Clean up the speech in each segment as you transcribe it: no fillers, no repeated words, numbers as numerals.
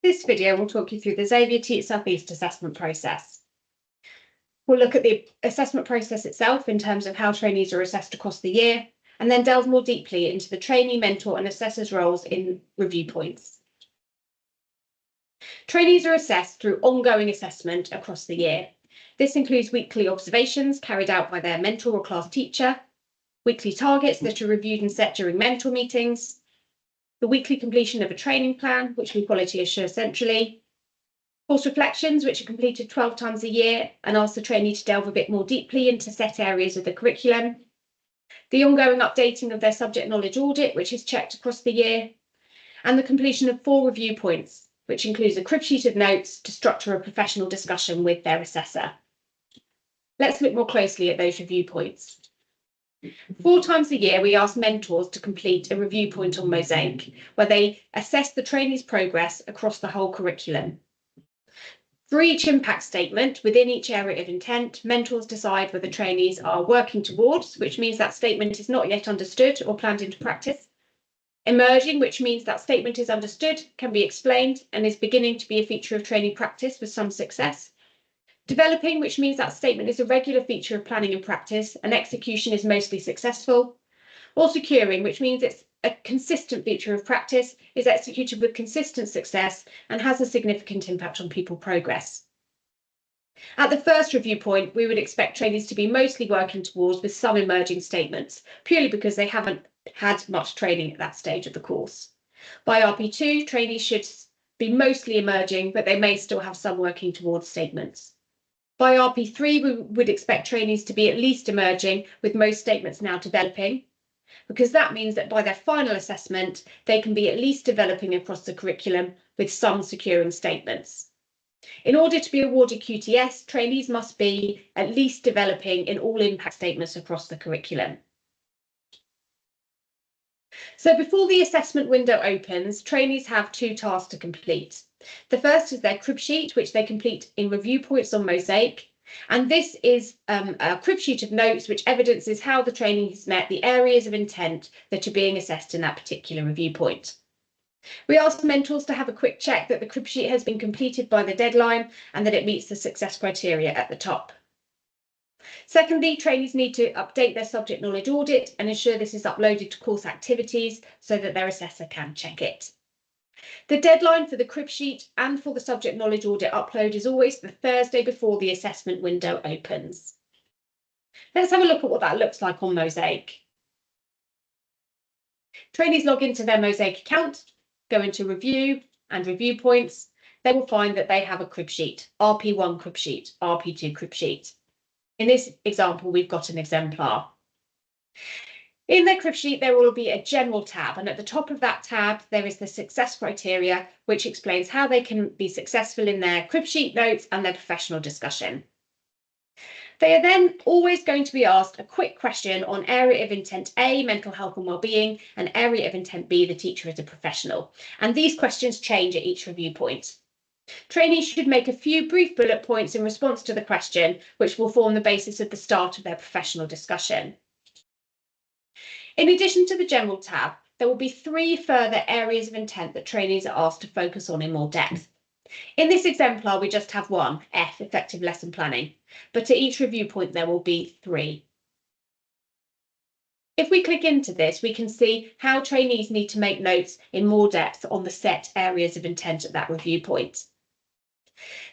This video will talk you through the Xavier Teach South East assessment process. We'll look at the assessment process itself in terms of how trainees are assessed across the year, and then delve more deeply into the trainee, mentor and assessor's roles in review points. Trainees are assessed through ongoing assessment across the year. This includes weekly observations carried out by their mentor or class teacher, weekly targets that are reviewed and set during mentor meetings, the weekly completion of a training plan, which we quality assure centrally, course reflections, which are completed 12 times a year and ask the trainee to delve a bit more deeply into set areas of the curriculum, the ongoing updating of their subject knowledge audit, which is checked across the year, and the completion of 4 review points, which includes a crib sheet of notes to structure a professional discussion with their assessor. Let's look more closely at those review points. 4 times a year, we ask mentors to complete a review point on Mosaic, where they assess the trainee's progress across the whole curriculum. For each impact statement within each area of intent, mentors decide whether trainees are working towards, which means that statement is not yet understood or planned into practice. Emerging, which means that statement is understood, can be explained, and is beginning to be a feature of trainee practice with some success. Developing, which means that statement is a regular feature of planning and practice, and execution is mostly successful. Or securing, which means it's a consistent feature of practice, is executed with consistent success, and has a significant impact on pupil progress. At the first review point, we would expect trainees to be mostly working towards with some emerging statements, purely because they haven't had much training at that stage of the course. By RP2, trainees should be mostly emerging, but they may still have some working towards statements. By RP3, we would expect trainees to be at least emerging, with most statements now developing, because that means that by their final assessment, they can be at least developing across the curriculum with some securing statements. In order to be awarded QTS, trainees must be at least developing in all impact statements across the curriculum. So before the assessment window opens, trainees have 2 tasks to complete. The first is their crib sheet, which they complete in review points on Mosaic. And this is a crib sheet of notes which evidences how the trainee has met the areas of intent that are being assessed in that particular review point. We ask mentors to have a quick check that the crib sheet has been completed by the deadline and that it meets the success criteria at the top. Secondly, trainees need to update their subject knowledge audit and ensure this is uploaded to course activities so that their assessor can check it. The deadline for the crib sheet and for the subject knowledge audit upload is always the Thursday before the assessment window opens. Let's have a look at what that looks like on Mosaic. Trainees log into their Mosaic account, go into review and review points. They will find that they have a crib sheet, RP1 crib sheet, RP2 crib sheet. In this example, we've got an exemplar. In their crib sheet, there will be a general tab, and at the top of that tab, there is the success criteria, which explains how they can be successful in their crib sheet notes and their professional discussion. They are then always going to be asked a quick question on area of intent A, mental health and wellbeing, and area of intent B, the teacher as a professional. And these questions change at each review point. Trainees should make a few brief bullet points in response to the question, which will form the basis of the start of their professional discussion. In addition to the general tab, there will be 3 further areas of intent that trainees are asked to focus on in more depth. In this exemplar, we just have 1, F, effective lesson planning, but at each review point there will be 3. If we click into this, we can see how trainees need to make notes in more depth on the set areas of intent at that review point.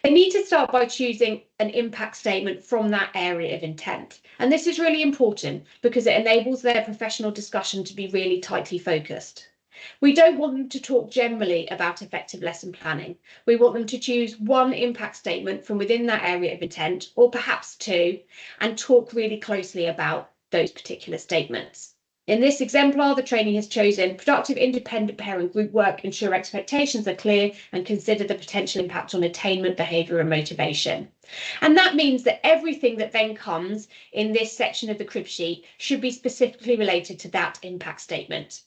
They need to start by choosing an impact statement from that area of intent. And this is really important because it enables their professional discussion to be really tightly focused. We don't want them to talk generally about effective lesson planning. We want them to choose 1 impact statement from within that area of intent, or perhaps 2, and talk really closely about those particular statements. In this exemplar, the trainee has chosen productive independent parent group work, ensure expectations are clear and consider the potential impact on attainment, behaviour and motivation. And that means that everything that then comes in this section of the crib sheet should be specifically related to that impact statement.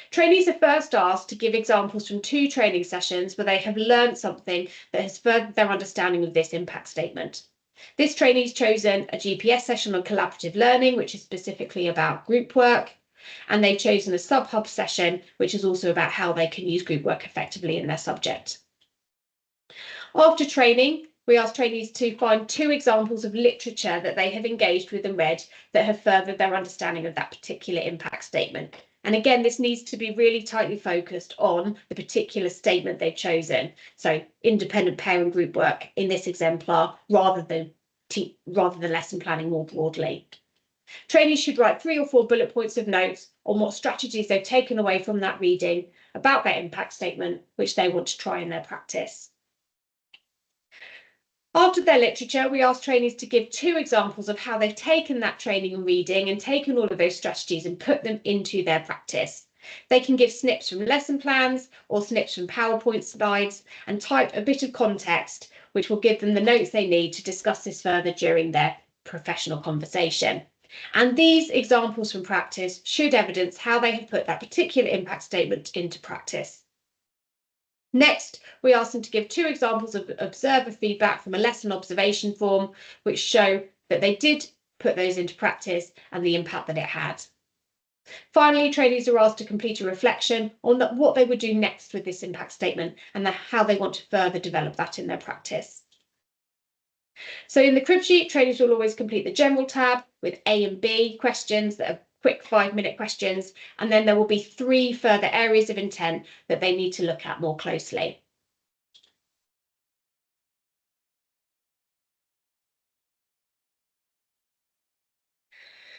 Trainees are first asked to give examples from 2 training sessions where they have learned something that has furthered their understanding of this impact statement. This trainee's chosen a GPS session on collaborative learning, which is specifically about group work, And they've chosen a sub-hub session, which is also about how they can use group work effectively in their subject. After training, we asked trainees to find 2 examples of literature that they have engaged with and read that have furthered their understanding of that particular impact statement. And again, this needs to be really tightly focused on the particular statement they've chosen. So independent parent group work in this exemplar rather than lesson planning more broadly. Trainees should write 3 or 4 bullet points of notes on what strategies they've taken away from that reading about their impact statement, which they want to try in their practice. After their literature, we asked trainees to give 2 examples of how they've taken that training and reading and taken all of those strategies and put them into their practice. They can give snips from lesson plans or snips from PowerPoint slides and type a bit of context, which will give them the notes they need to discuss this further during their professional conversation. And these examples from practice should evidence how they have put that particular impact statement into practice. Next, we asked them to give 2 examples of observer feedback from a lesson observation form, which show that they did put those into practice and the impact that it had. Finally, trainees are asked to complete a reflection on what they would do next with this impact statement and how they want to further develop that in their practice. So in the crib sheet, trainees will always complete the general tab with A and B questions that are quick 5-minute questions, and then there will be 3 further areas of intent that they need to look at more closely.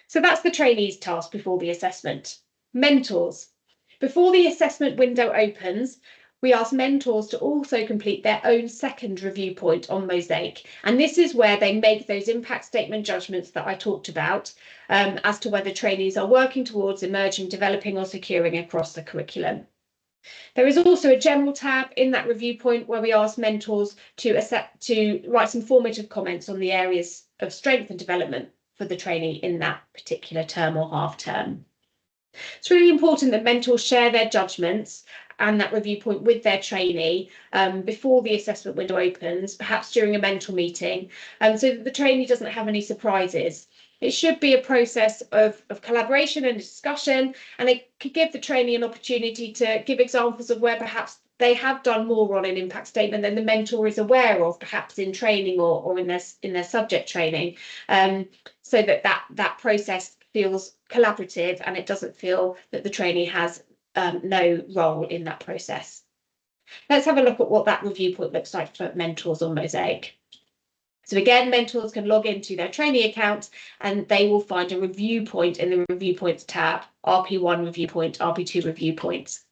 So that's the trainees' task before the assessment. Mentors. Before the assessment window opens, we ask mentors to also complete their own second review point on Mosaic. And this is where they make those impact statement judgments that I talked about as to whether trainees are working towards emerging, developing or securing across the curriculum. There is also a general tab in that review point where we ask mentors to write some formative comments on the areas of strength and development for the trainee in that particular term or half term. It's really important that mentors share their judgments and that review point with their trainee before the assessment window opens, perhaps during a mentor meeting, so that the trainee doesn't have any surprises. It should be a process of collaboration and discussion, and it could give the trainee an opportunity to give examples of where perhaps they have done more on an impact statement than the mentor is aware of, perhaps in training or in their subject training, so that process feels collaborative and it doesn't feel that the trainee has no role in that process. Let's have a look at what that review point looks like for mentors on Mosaic. So again, mentors can log into their trainee account and they will find a review point in the review points tab, RP1 review point, RP2 review points.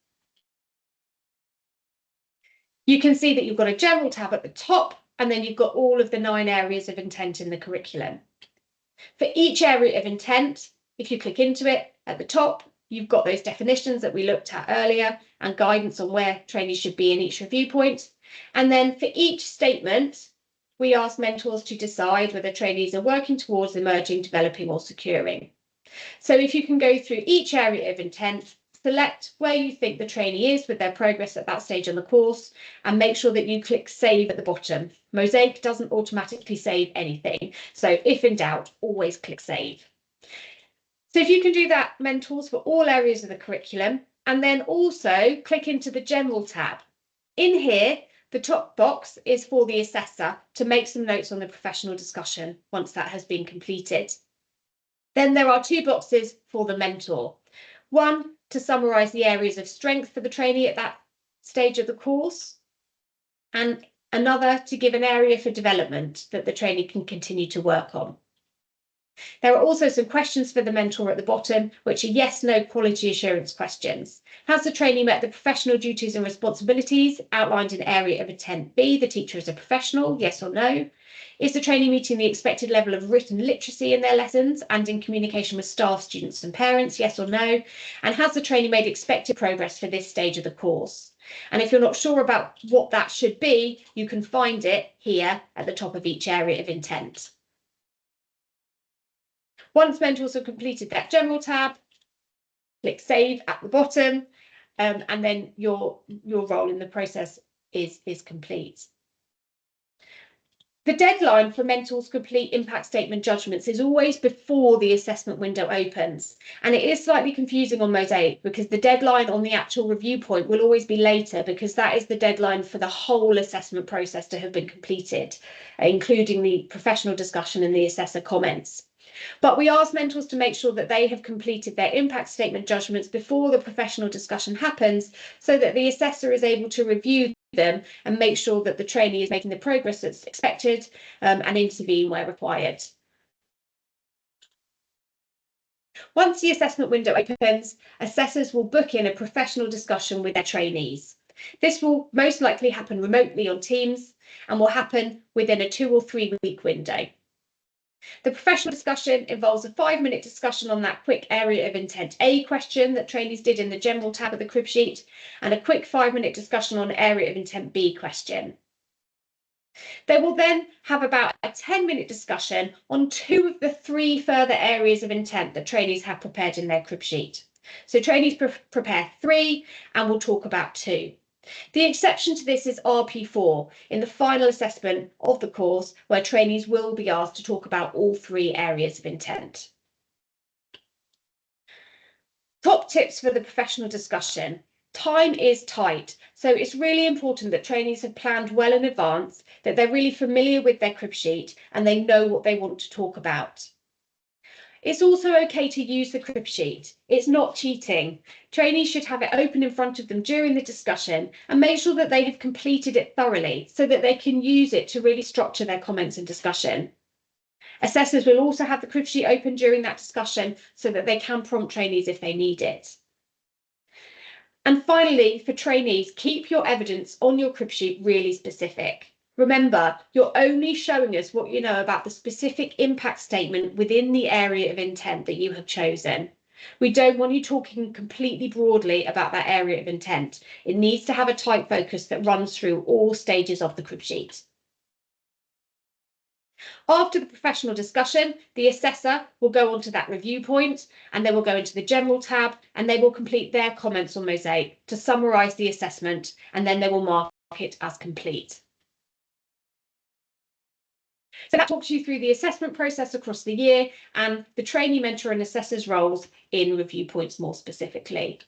You can see that you've got a general tab at the top and then you've got all of the 9 areas of intent in the curriculum. For each area of intent, if you click into it at the top, you've got those definitions that we looked at earlier and guidance on where trainees should be in each review point. And then for each statement, we ask mentors to decide whether trainees are working towards emerging, developing or securing. So if you can go through each area of intent, select where you think the trainee is with their progress at that stage on the course and make sure that you click save at the bottom. Mosaic doesn't automatically save anything, so if in doubt, always click save. So if you can do that, mentors, for all areas of the curriculum, and then also click into the general tab. In here, the top box is for the assessor to make some notes on the professional discussion once that has been completed. Then there are 2 boxes for the mentor. One, to summarise the areas of strength for the trainee at that stage of the course, and another to give an area for development that the trainee can continue to work on. There are also some questions for the mentor at the bottom, which are yes/no quality assurance questions. Has the trainee met the professional duties and responsibilities outlined in area of intent B? The teacher is a professional, yes or no? Is the trainee meeting the expected level of written literacy in their lessons and in communication with staff, students and parents, yes or no? And has the trainee made expected progress for this stage of the course? And if you're not sure about what that should be, you can find it here at the top of each area of intent. Once mentors have completed that general tab, click save at the bottom, and then your role in the process is complete. The deadline for Mentor's complete impact statement judgments is always before the assessment window opens. And it is slightly confusing on Mosaic because the deadline on the actual review point will always be later, because that is the deadline for the whole assessment process to have been completed, including the professional discussion and the assessor comments. But we ask mentors to make sure that they have completed their impact statement judgments before the professional discussion happens, so that the assessor is able to review them and make sure that the trainee is making the progress that's expected, and intervene where required. Once the assessment window opens, assessors will book in a professional discussion with their trainees. This will most likely happen remotely on Teams and will happen within a 2 or 3 week window. The professional discussion involves a 5-minute discussion on that quick area of intent A question that trainees did in the general tab of the crib sheet, and a quick 5-minute discussion on area of intent B question. They will then have about a 10-minute discussion on 2 of the 3 further areas of intent that trainees have prepared in their crib sheet. So trainees prepare 3 and will talk about 2. The exception to this is RP4 in the final assessment of the course, where trainees will be asked to talk about all 3 areas of intent. Top tips for the professional discussion. Time is tight, so it's really important that trainees have planned well in advance, that they're really familiar with their crib sheet and they know what they want to talk about. It's also okay to use the crib sheet. It's not cheating. Trainees should have it open in front of them during the discussion and make sure that they have completed it thoroughly so that they can use it to really structure their comments and discussion. Assessors will also have the crib sheet open during that discussion so that they can prompt trainees if they need it. And finally, for trainees, keep your evidence on your crib sheet really specific. Remember, you're only showing us what you know about the specific impact statement within the area of intent that you have chosen. We don't want you talking completely broadly about that area of intent. It needs to have a tight focus that runs through all stages of the crib sheet. After the professional discussion, the assessor will go on to that review point and they will go into the general tab and they will complete their comments on Mosaic to summarise the assessment, and then they will mark it as complete. So that talks you through the assessment process across the year and the trainee, mentor and assessor's roles in review points more specifically.